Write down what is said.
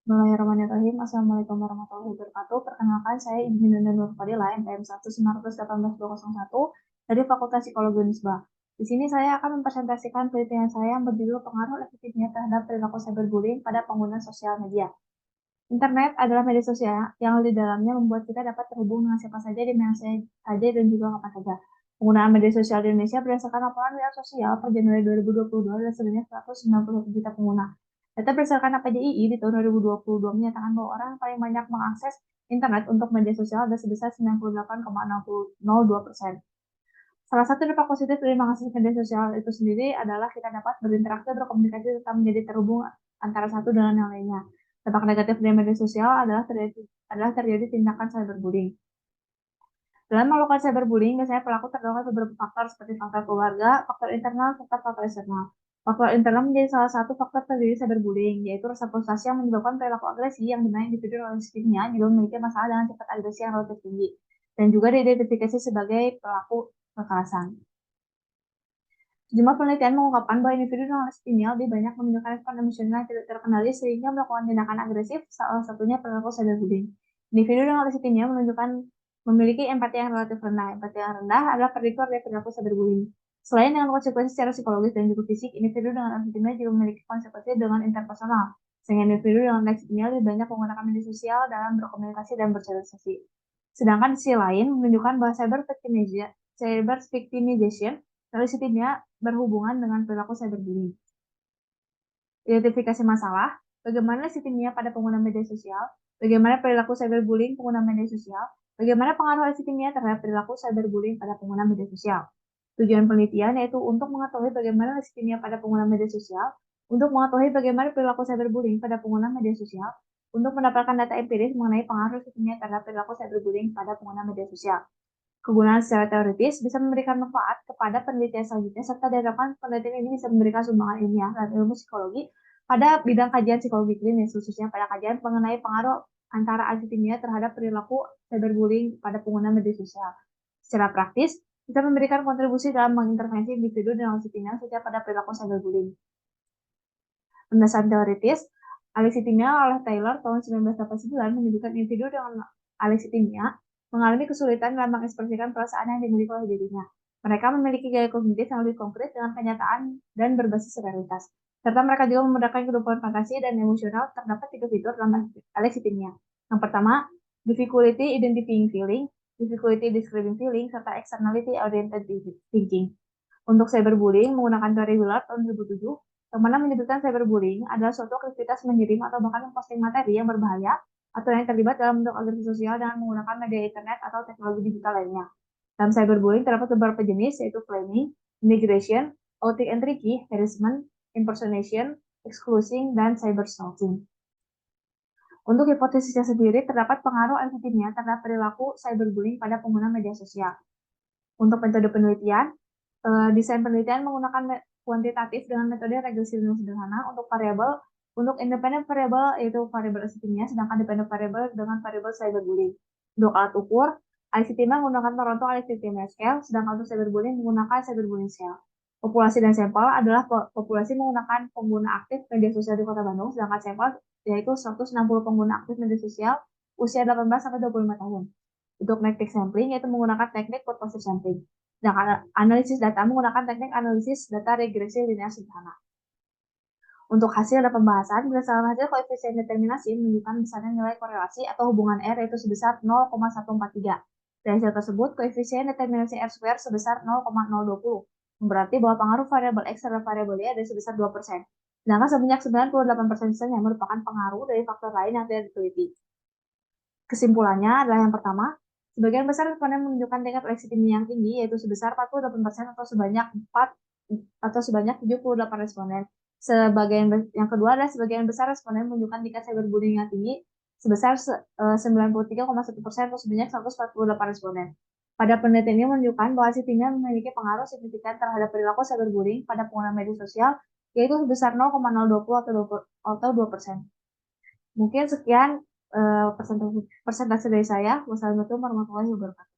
Bismillahirrahmanirrahim. Assalamualaikum warahmatullahi wabarakatuh. Perkenalkan, saya Ibu Nanda Nur Fadila, MPM 11918-201 dari Fakultas Psikologi Unisba. Di sini saya akan mempresentasikan penelitian saya yang berjudul pengaruh efektifnya terhadap perilaku cyberbullying pada pengguna sosial media. Internet adalah media sosial yang di dalamnya membuat kita dapat terhubung dengan siapa saja di mana saja dan juga kapan saja. Penggunaan media sosial di Indonesia berdasarkan laporan media sosial per Januari 2022 adalah sebanyak 191 juta pengguna. Data berdasarkan APJII di tahun 2022 menyatakan bahwa orang yang paling banyak mengakses internet untuk media sosial ada sebesar 98,02%. Salah satu dampak positif dari mengakses media sosial itu sendiri adalah kita dapat berinteraksi, berkomunikasi, serta menjadi terhubung antara satu dengan yang lainnya. Dampak negatif dari media sosial adalah terjadi tindakan cyberbullying. Dalam melakukan cyberbullying, biasanya pelaku terdorong beberapa faktor seperti faktor keluarga, faktor internal, serta faktor eksternal. Faktor internal menjadi salah satu faktor terjadi cyberbullying, yaitu rasa frustasi yang menyebabkan perilaku agresi yang dimana individu dan sistemnya juga memiliki masalah dengan tingkat agresi yang relatif tinggi, dan juga diidentifikasi sebagai pelaku kekerasan. Sejumlah penelitian mengungkapkan bahwa individu dengan leukemia lebih banyak menunjukkan respon emosional yang tidak terkendali sehingga melakukan tindakan agresif, salah satunya perilaku cyberbullying. Individu dengan leukemia memiliki empati yang relatif rendah. Empati yang rendah adalah prediktor dari perilaku cyberbullying. Selain dengan konsekuensi secara psikologis dan juga fisik, individu dengan leukemia juga memiliki konsekuensi dengan interpersonal, sehingga individu dengan leukemia lebih banyak menggunakan media sosial dalam berkomunikasi dan bersosialisasi. Sedangkan di sisi lain menunjukkan bahwa cyber victimization leukemia berhubungan dengan perilaku cyberbullying. Identifikasi masalah, bagaimana leukemia pada pengguna media sosial, bagaimana perilaku cyberbullying pengguna media sosial, bagaimana pengaruh leukemia terhadap perilaku cyberbullying pada pengguna media sosial. Tujuan penelitian yaitu untuk mengetahui bagaimana leukemia pada pengguna media sosial, untuk mengetahui bagaimana perilaku cyberbullying pada pengguna media sosial, untuk mendapatkan data empiris mengenai pengaruh leukemia terhadap perilaku cyberbullying pada pengguna media sosial. Kegunaan secara teoritis bisa memberikan manfaat kepada penelitian selanjutnya, serta diharapkan penelitian ini bisa memberikan sumbangan ilmiah dan ilmu psikologi pada bidang kajian psikologi klinis, khususnya pada kajian mengenai pengaruh antara algoritma terhadap perilaku cyberbullying pada pengguna media sosial. Secara praktis, bisa memberikan kontribusi dalam mengintervensi individu dengan algoritma sejak pada perilaku cyberbullying. Penjelasan teoritis, alexithymia oleh Taylor tahun 1989 menyebutkan individu dengan alexithymia mengalami kesulitan dalam mengekspresikan perasaan yang dimiliki oleh dirinya. Mereka memiliki gaya kognitif yang lebih konkret dengan kenyataan dan berbasis realitas. Serta mereka juga memudahkan kehidupan fantasi dan emosional. Terdapat 3 fitur dalam alexithymia. Yang pertama, difficulty identifying feeling, difficulty describing feeling, serta externality oriented thinking. Untuk cyberbullying menggunakan teori Willard tahun 2007, yang mana menyebutkan cyberbullying adalah suatu aktivitas mengirim atau bahkan memposting materi yang berbahaya atau yang terlibat dalam bentuk agresi sosial dengan menggunakan media internet atau teknologi digital lainnya. Dalam cyberbullying terdapat beberapa jenis, yaitu flaming, denigration, outing and tricky, harassment, impersonation, excluding, dan cyberstalking. Untuk hipotesisnya sendiri, terdapat pengaruh algoritma terhadap perilaku cyberbullying pada pengguna media sosial. Untuk metode penelitian, desain penelitian menggunakan kuantitatif dengan metode regresi linear sederhana untuk variabel. Untuk independent variable yaitu variabel algoritma, sedangkan dependent variable dengan variabel cyberbullying. Untuk alat ukur, algoritma menggunakan Toronto Algorithm Scale, sedangkan untuk cyberbullying menggunakan cyberbullying scale. Populasi dan sampel adalah populasi menggunakan pengguna aktif media sosial di Kota Bandung, sedangkan sampel yaitu 160 pengguna aktif media sosial usia 18-25 tahun. Untuk teknik sampling yaitu menggunakan teknik purposive sampling. Dan analisis data menggunakan teknik analisis data regresi linear sederhana. Untuk hasil dan pembahasan, berdasarkan hasil koefisien determinasi menunjukkan besarnya nilai korelasi atau hubungan R yaitu sebesar 0,143. Dari hasil tersebut, koefisien determinasi R square sebesar 0,020, berarti bahwa pengaruh variabel X terhadap variabel Y ada sebesar 2%. Sedangkan sebanyak 98% sisanya merupakan pengaruh dari faktor lain yang tidak diteliti. Kesimpulannya adalah yang pertama, sebagian besar responden menunjukkan tingkat leukemia yang tinggi, yaitu sebesar 48% atau sebanyak 78 responden. Yang kedua adalah sebagian besar responden menunjukkan tingkat cyberbullying yang tinggi, sebesar 93,1% atau sebanyak 148 responden. Pada penelitian ini menunjukkan bahwa leukemia memiliki pengaruh signifikan terhadap perilaku cyberbullying pada pengguna media sosial, yaitu sebesar 0,020 atau 2%. Mungkin sekian persentase dari saya. Wassalamualaikum warahmatullahi wabarakatuh.